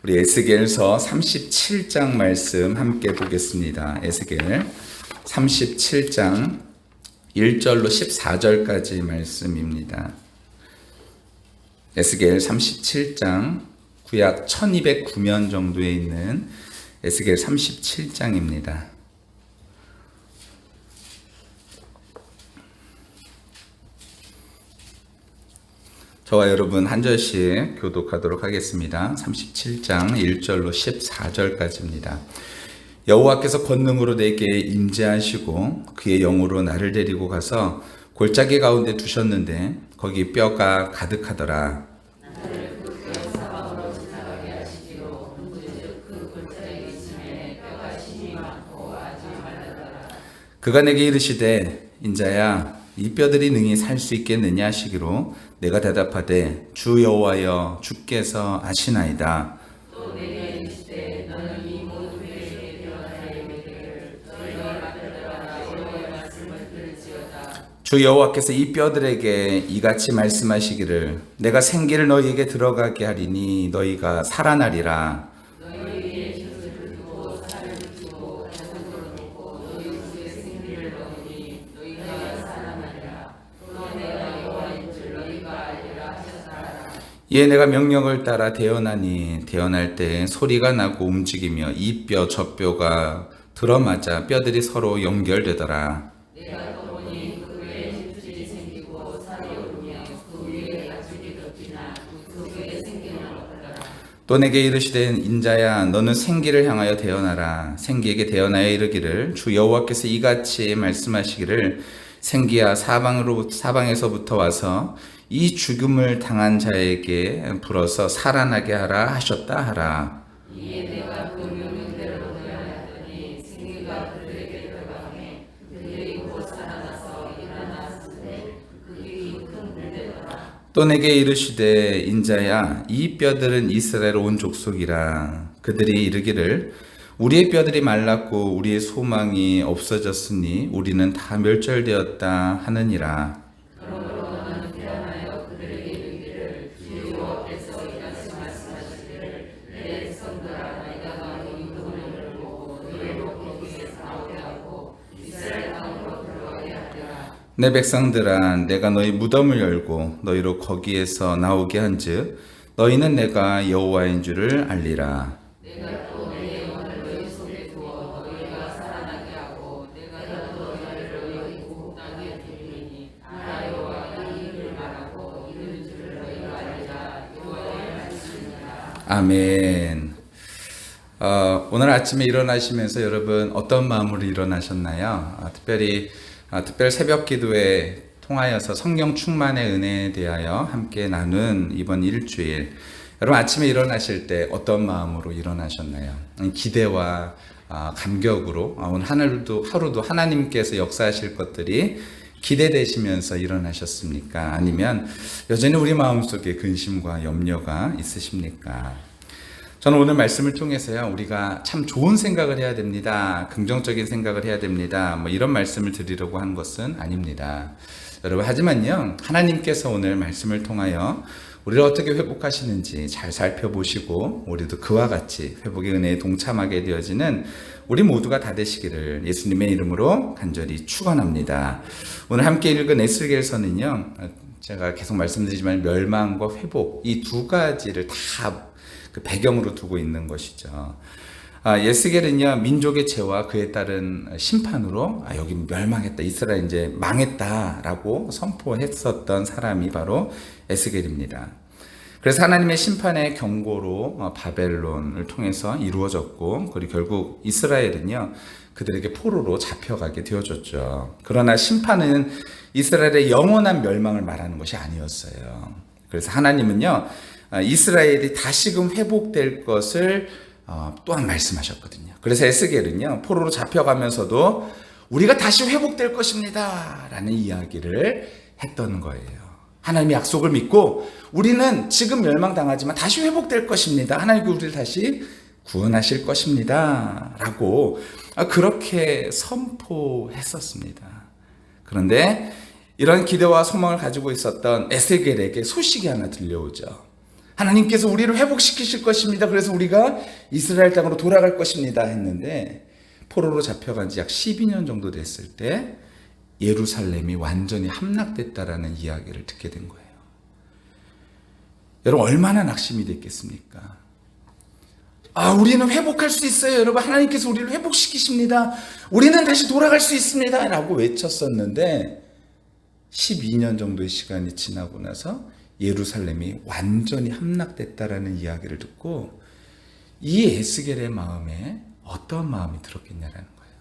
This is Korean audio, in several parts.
우리 에스겔서 37장 말씀 함께 보겠습니다. 에스겔 37장 1절로 14절까지 말씀입니다. 에스겔 37장 구약 1209년 정도에 있는 에스겔 37장입니다. 저와 여러분 한 절씩 교독하도록 하겠습니다. 37장 1절로 14절까지입니다. 여호와께서 권능으로 내게 임재하시고 그의 영으로 나를 데리고 가서 골짜기 가운데 두셨는데 거기 뼈가 가득하더라. 그가 내게 이르시되 인자야 이 뼈들이 능히 살 수 있겠느냐 하시기로 내가 대답하되 주 여호와여 주께서 아시나이다. 또 내게 이르시되 너는 이 모든 회에 일어나야 이르기를 너희가 만들어라 여호와의 말씀을 들을지어다. 주 여호와께서 이 뼈들에게 이같이 말씀하시기를 내가 생기를 너희에게 들어가게 하리니 너희가 살아나리라. 이에 내가 명령을 따라 대언하니 대언할 때 소리가 나고 움직이며 이 뼈 저 뼈가 들어맞아 뼈들이 서로 연결되더라. 내가 또 보니 그 위에 힘줄이 생기고 살이 오르며 그 위에 가죽이 덮이나 그 위에 생기는 없더라. 또 내게 이르시되 인자야 너는 생기를 향하여 대언하라. 생기에게 대언하여 이르기를 주 여호와께서 이같이 말씀하시기를 생기야 사방에서부터 와서 이 죽음을 당한 자에게 불어서 살아나게 하라 하셨다 하라. 이에 내가 그 명령대로 대언하였더니 생기가 그들에게 들어가매 그들이 곧 살아나서 일어났으되 그 길이 큰 물되더라. 또 내게 이르시되 인자야 이 뼈들은 이스라엘 온 족속이라. 그들이 이르기를 우리의 뼈들이 말랐고 우리의 소망이 없어졌으니 우리는 다 멸절되었다 하느니라. 내 백성들아 내가 너희 무덤을 열고 너희로 거기에서 나오게 한즉 너희는 내가 여호와인 줄을 알리라. 내가 또 내 영혼을 너희 속에 두어 너희가 살아나게 하고 내가 또 너희를 너희 국 땅에 드리니 나 여호와가 이 일을 말하고 이를 줄을 너희가 알리라. 여호와의 말씀이니라. 아멘. 오늘 아침에 일어나시면서 여러분 어떤 마음으로 일어나셨나요? 특별 새벽 기도에 통하여서 성령 충만의 은혜에 대하여 함께 나눈 이번 일주일, 여러분 아침에 일어나실 때 어떤 마음으로 일어나셨나요? 기대와 감격으로 오늘 하루도 하나님께서 역사하실 것들이 기대되시면서 일어나셨습니까? 아니면 여전히 우리 마음속에 근심과 염려가 있으십니까? 저는 오늘 말씀을 통해서요, 우리가 참 좋은 생각을 해야 됩니다. 긍정적인 생각을 해야 됩니다. 이런 말씀을 드리려고 한 것은 아닙니다. 여러분, 하지만요, 하나님께서 오늘 말씀을 통하여 우리를 어떻게 회복하시는지 잘 살펴보시고, 우리도 그와 같이 회복의 은혜에 동참하게 되어지는 우리 모두가 다 되시기를 예수님의 이름으로 간절히 축원합니다. 오늘 함께 읽은 에스겔서는요, 제가 계속 말씀드리지만 멸망과 회복, 이 두 가지를 다 그 배경으로 두고 있는 것이죠. 에스겔은요, 민족의 죄와 그에 따른 심판으로 여기 멸망했다, 이스라엘 이제 망했다라고 선포했었던 사람이 바로 에스겔입니다. 그래서 하나님의 심판의 경고로 바벨론을 통해서 이루어졌고, 그리고 결국 이스라엘은요 그들에게 포로로 잡혀가게 되어졌죠. 그러나 심판은 이스라엘의 영원한 멸망을 말하는 것이 아니었어요. 그래서 하나님은요 이스라엘이 다시금 회복될 것을 또한 말씀하셨거든요. 그래서 에스겔은요 포로로 잡혀가면서도 우리가 다시 회복될 것입니다 라는 이야기를 했던 거예요. 하나님의 약속을 믿고 우리는 지금 멸망당하지만 다시 회복될 것입니다. 하나님께 우리를 다시 구원하실 것입니다 라고 그렇게 선포했었습니다. 그런데 이런 기대와 소망을 가지고 있었던 에스겔에게 소식이 하나 들려오죠. 하나님께서 우리를 회복시키실 것입니다. 그래서 우리가 이스라엘 땅으로 돌아갈 것입니다 했는데 포로로 잡혀간 지 약 12년 정도 됐을 때 예루살렘이 완전히 함락됐다라는 이야기를 듣게 된 거예요. 여러분 얼마나 낙심이 됐겠습니까? 우리는 회복할 수 있어요. 여러분 하나님께서 우리를 회복시키십니다. 우리는 다시 돌아갈 수 있습니다. 라고 외쳤었는데 12년 정도의 시간이 지나고 나서 예루살렘이 완전히 함락됐다라는 이야기를 듣고 이 에스겔의 마음에 어떤 마음이 들었겠냐라는 거예요.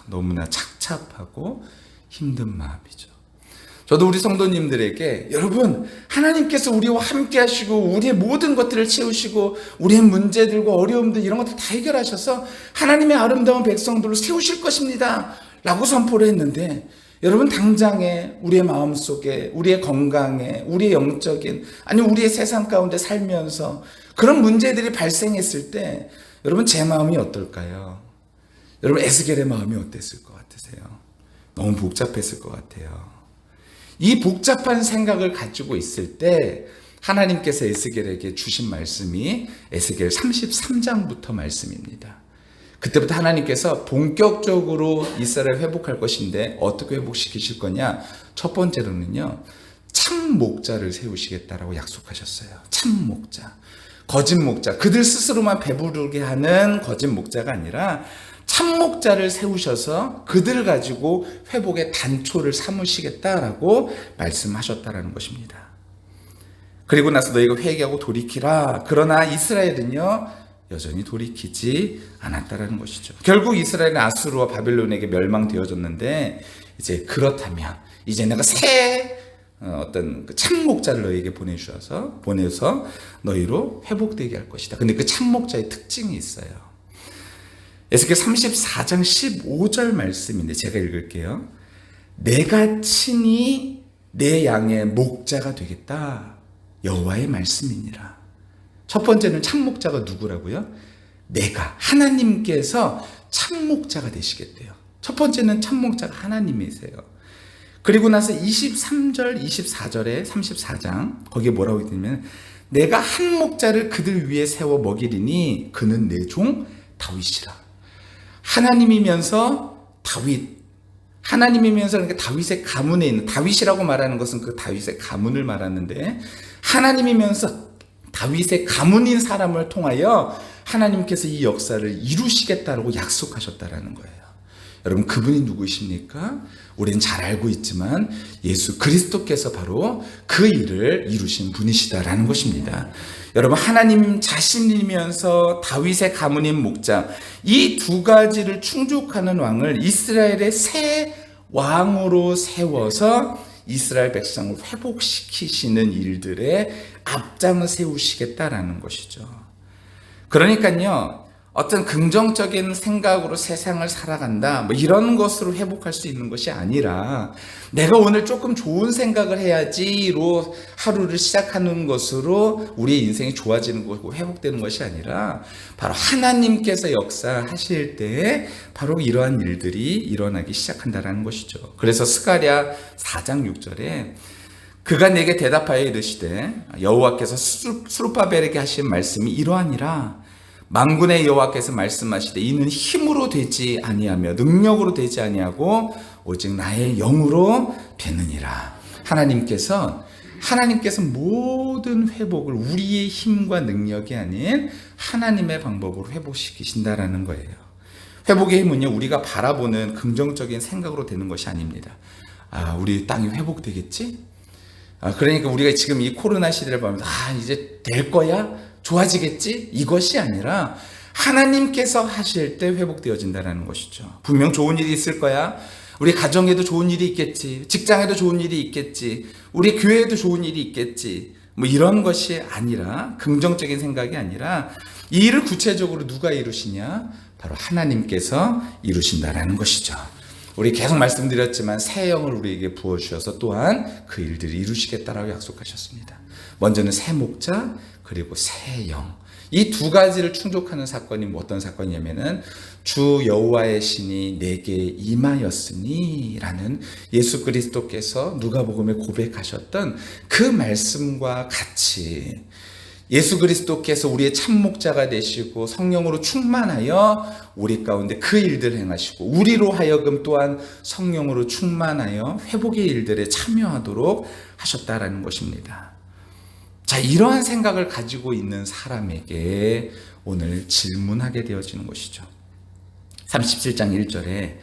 너무나 착잡하고 힘든 마음이죠. 저도 우리 성도님들에게 여러분 하나님께서 우리와 함께 하시고 우리의 모든 것들을 채우시고 우리의 문제들과 어려움들 이런 것들 다 해결하셔서 하나님의 아름다운 백성들을 세우실 것입니다 라고 선포를 했는데 여러분 당장에 우리의 마음속에 우리의 건강에 우리의 영적인 아니면 우리의 세상 가운데 살면서 그런 문제들이 발생했을 때 여러분 제 마음이 어떨까요? 여러분 에스겔의 마음이 어땠을 것 같으세요? 너무 복잡했을 것 같아요. 이 복잡한 생각을 가지고 있을 때 하나님께서 에스겔에게 주신 말씀이 에스겔 33장부터 말씀입니다. 그때부터 하나님께서 본격적으로 이스라엘을 회복할 것인데 어떻게 회복시키실 거냐? 첫 번째로는요, 참목자를 세우시겠다라고 약속하셨어요. 참목자, 거짓 목자, 그들 스스로만 배부르게 하는 거짓 목자가 아니라 참목자를 세우셔서 그들을 가지고 회복의 단초를 삼으시겠다라고 말씀하셨다라는 것입니다. 그리고 나서 너희가 회개하고 돌이키라. 그러나 이스라엘은요 여전히 돌이키지 않았다라는 것이죠. 결국 이스라엘은 아수르와 바벨론에게 멸망되어졌는데 이제 그렇다면 이제 내가 새 어떤 참목자를 너희에게 보내서 너희로 회복되게 할 것이다. 근데 그 참목자의 특징이 있어요. 에스겔 34장 15절 말씀인데 제가 읽을게요. 내가 친히 내 양의 목자가 되겠다. 여호와의 말씀이니라. 첫 번째는 참목자가 누구라고요? 내가 하나님께서 참목자가 되시겠대요. 첫 번째는 참목자가 하나님이세요. 그리고 나서 23절 24절에 34장 거기에 뭐라고 있냐면 내가 한 목자를 그들 위에 세워 먹이리니 그는 내 종 다윗이라. 하나님이면서 다윗, 하나님이면서 그러니까 다윗의 가문에 있는, 다윗이라고 말하는 것은 그 다윗의 가문을 말하는데 하나님이면서 다윗의 가문인 사람을 통하여 하나님께서 이 역사를 이루시겠다라고 약속하셨다라는 거예요. 여러분 그분이 누구십니까? 우리는 잘 알고 있지만 예수 그리스도께서 바로 그 일을 이루신 분이시다라는 것입니다. 여러분 하나님 자신이면서 다윗의 가문인 목자, 이 두 가지를 충족하는 왕을 이스라엘의 새 왕으로 세워서 이스라엘 백성을 회복시키시는 일들에 앞장을 세우시겠다라는 것이죠. 그러니까요 어떤 긍정적인 생각으로 세상을 살아간다 이런 것으로 회복할 수 있는 것이 아니라 내가 오늘 조금 좋은 생각을 해야지로 하루를 시작하는 것으로 우리의 인생이 좋아지는 것고 회복되는 것이 아니라 바로 하나님께서 역사하실 때에 바로 이러한 일들이 일어나기 시작한다는 것이죠. 그래서 스가랴 4장 6절에 그가 내게 대답하여 이르시되 여호와께서 스룹바벨에게 하신 말씀이 이러하니라. 만군의 여호와께서 말씀하시되 이는 힘으로 되지 아니하며 능력으로 되지 아니하고 오직 나의 영으로 되느니라. 하나님께서 모든 회복을 우리의 힘과 능력이 아닌 하나님의 방법으로 회복시키신다라는 거예요. 회복의 힘은요 우리가 바라보는 긍정적인 생각으로 되는 것이 아닙니다. 우리 땅이 회복되겠지? 그러니까 우리가 지금 이 코로나 시대를 보면서 이제 될 거야? 좋아지겠지? 이것이 아니라 하나님께서 하실 때 회복되어진다는 것이죠. 분명 좋은 일이 있을 거야. 우리 가정에도 좋은 일이 있겠지. 직장에도 좋은 일이 있겠지. 우리 교회에도 좋은 일이 있겠지. 이런 것이 아니라 긍정적인 생각이 아니라 이 일을 구체적으로 누가 이루시냐? 바로 하나님께서 이루신다라는 것이죠. 우리 계속 말씀드렸지만 새 영을 우리에게 부어주셔서 또한 그 일들을 이루시겠다라고 약속하셨습니다. 먼저는 새 목자 그리고 새 영. 이 두 가지를 충족하는 사건이 어떤 사건이냐면은 주 여호와의 신이 내게 임하였으니 라는 예수 그리스도께서 누가복음에 고백하셨던 그 말씀과 같이 예수 그리스도께서 우리의 참목자가 되시고 성령으로 충만하여 우리 가운데 그 일들을 행하시고 우리로 하여금 또한 성령으로 충만하여 회복의 일들에 참여하도록 하셨다라는 것입니다. 자, 이러한 생각을 가지고 있는 사람에게 오늘 질문하게 되어지는 것이죠. 37장 1절에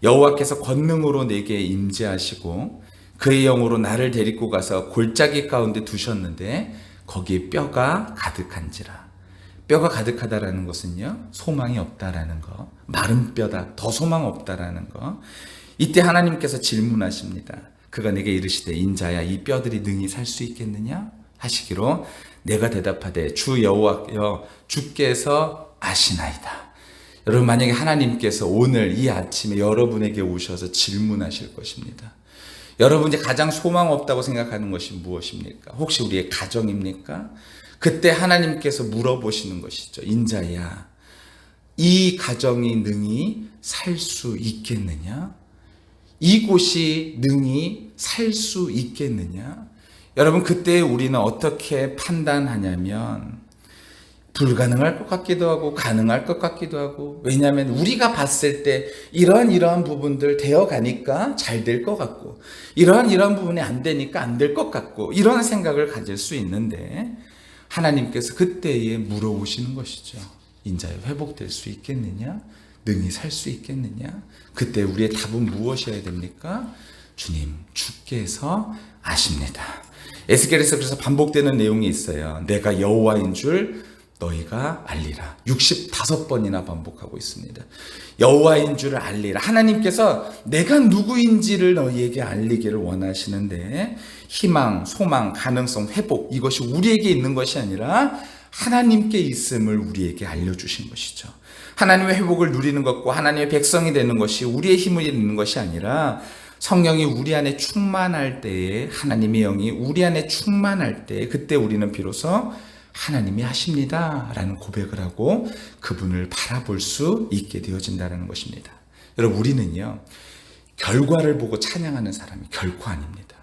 여호와께서 권능으로 내게 임재하시고 그의 영으로 나를 데리고 가서 골짜기 가운데 두셨는데 거기에 뼈가 가득한지라. 뼈가 가득하다라는 것은요, 소망이 없다라는 거, 마른 뼈다, 더 소망 없다라는 거. 이때 하나님께서 질문하십니다. 그가 내게 이르시되 인자야 이 뼈들이 능히 살 수 있겠느냐 하시기로 내가 대답하되 주 여호와여 주께서 아시나이다. 여러분, 만약에 하나님께서 오늘 이 아침에 여러분에게 오셔서 질문하실 것입니다. 여러분이 가장 소망 없다고 생각하는 것이 무엇입니까? 혹시 우리의 가정입니까? 그때 하나님께서 물어보시는 것이죠. 인자야, 이 가정이 능히 살 수 있겠느냐? 이곳이 능히 살 수 있겠느냐? 여러분, 그때 우리는 어떻게 판단하냐면 불가능할 것 같기도 하고 가능할 것 같기도 하고, 왜냐하면 우리가 봤을 때 이러한 부분들 되어가니까 잘 될 것 같고 이러한 부분이 안 되니까 안 될 것 같고, 이런 생각을 가질 수 있는데 하나님께서 그때에 물어보시는 것이죠. 인자여 회복될 수 있겠느냐? 능히 살 수 있겠느냐? 그때 우리의 답은 무엇이어야 됩니까? 주님, 주께서 아십니다. 에스겔에서 그래서 반복되는 내용이 있어요. 내가 여호와인 줄 너희가 알리라. 65번이나 반복하고 있습니다. 여호와인 줄을 알리라. 하나님께서 내가 누구인지를 너희에게 알리기를 원하시는데, 희망, 소망, 가능성, 회복, 이것이 우리에게 있는 것이 아니라 하나님께 있음을 우리에게 알려주신 것이죠. 하나님의 회복을 누리는 것과 하나님의 백성이 되는 것이 우리의 힘을 있는 것이 아니라 성령이 우리 안에 충만할 때에, 하나님의 영이 우리 안에 충만할 때, 그때 우리는 비로소 하나님이 하십니다 라는 고백을 하고 그분을 바라볼 수 있게 되어진다는 것입니다. 여러분, 우리는요, 결과를 보고 찬양하는 사람이 결코 아닙니다.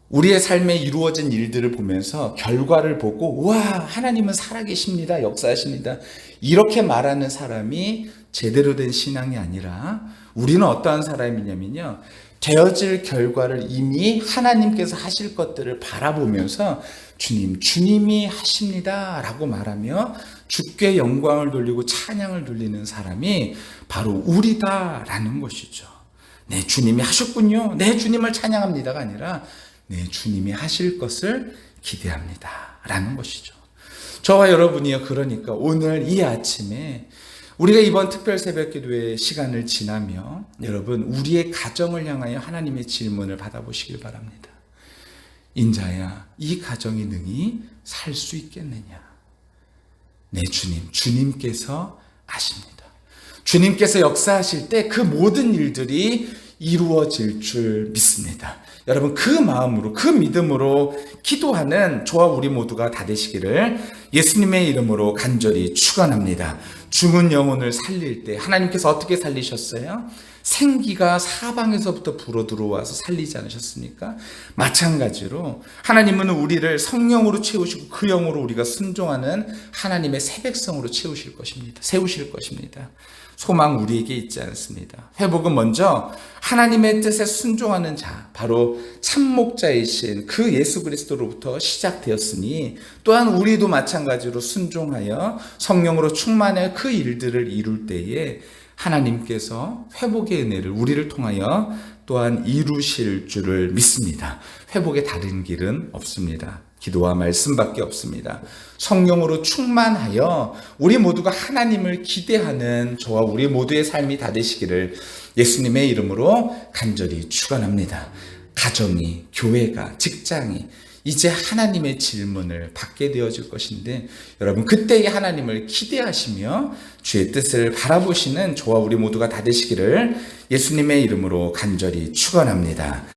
우리의 삶에 이루어진 일들을 보면서 결과를 보고 와, 하나님은 살아계십니다, 역사하십니다, 이렇게 말하는 사람이 제대로 된 신앙이 아니라, 우리는 어떠한 사람이냐면요, 되어질 결과를 이미 하나님께서 하실 것들을 바라보면서 주님이 하십니다 라고 말하며 주께 영광을 돌리고 찬양을 돌리는 사람이 바로 우리다라는 것이죠. 네, 주님이 하셨군요, 네, 주님을 찬양합니다가 아니라 네, 주님이 하실 것을 기대합니다 라는 것이죠. 저와 여러분이요, 그러니까 오늘 이 아침에 우리가 이번 특별 새벽 기도의 시간을 지나며 여러분, 우리의 가정을 향하여 하나님의 질문을 받아보시길 바랍니다. 인자야, 이 가정이 능히 살 수 있겠느냐? 네, 주님께서 아십니다. 주님께서 역사하실 때 그 모든 일들이 이루어질 줄 믿습니다. 여러분, 그 마음으로, 그 믿음으로 기도하는 저와 우리 모두가 다 되시기를 예수님의 이름으로 간절히 축원합니다. 죽은 영혼을 살릴 때 하나님께서 어떻게 살리셨어요? 생기가 사방에서부터 불어 들어와서 살리지 않으셨습니까? 마찬가지로 하나님은 우리를 성령으로 채우시고 그 영으로 우리가 순종하는 하나님의 새 백성으로 세우실 것입니다. 소망 우리에게 있지 않습니다. 회복은 먼저 하나님의 뜻에 순종하는 자, 바로 참목자이신 그 예수 그리스도로부터 시작되었으니, 또한 우리도 마찬가지로 순종하여 성령으로 충만해 그 일들을 이룰 때에 하나님께서 회복의 은혜를 우리를 통하여 또한 이루실 줄을 믿습니다. 회복의 다른 길은 없습니다. 기도와 말씀밖에 없습니다. 성령으로 충만하여 우리 모두가 하나님을 기대하는 저와 우리 모두의 삶이 다 되시기를 예수님의 이름으로 간절히 축원합니다. 가정이, 교회가, 직장이 이제 하나님의 질문을 받게 되어질 것인데, 여러분, 그때의 하나님을 기대하시며 주의 뜻을 바라보시는 저와 우리 모두가 다 되시기를 예수님의 이름으로 간절히 축원합니다.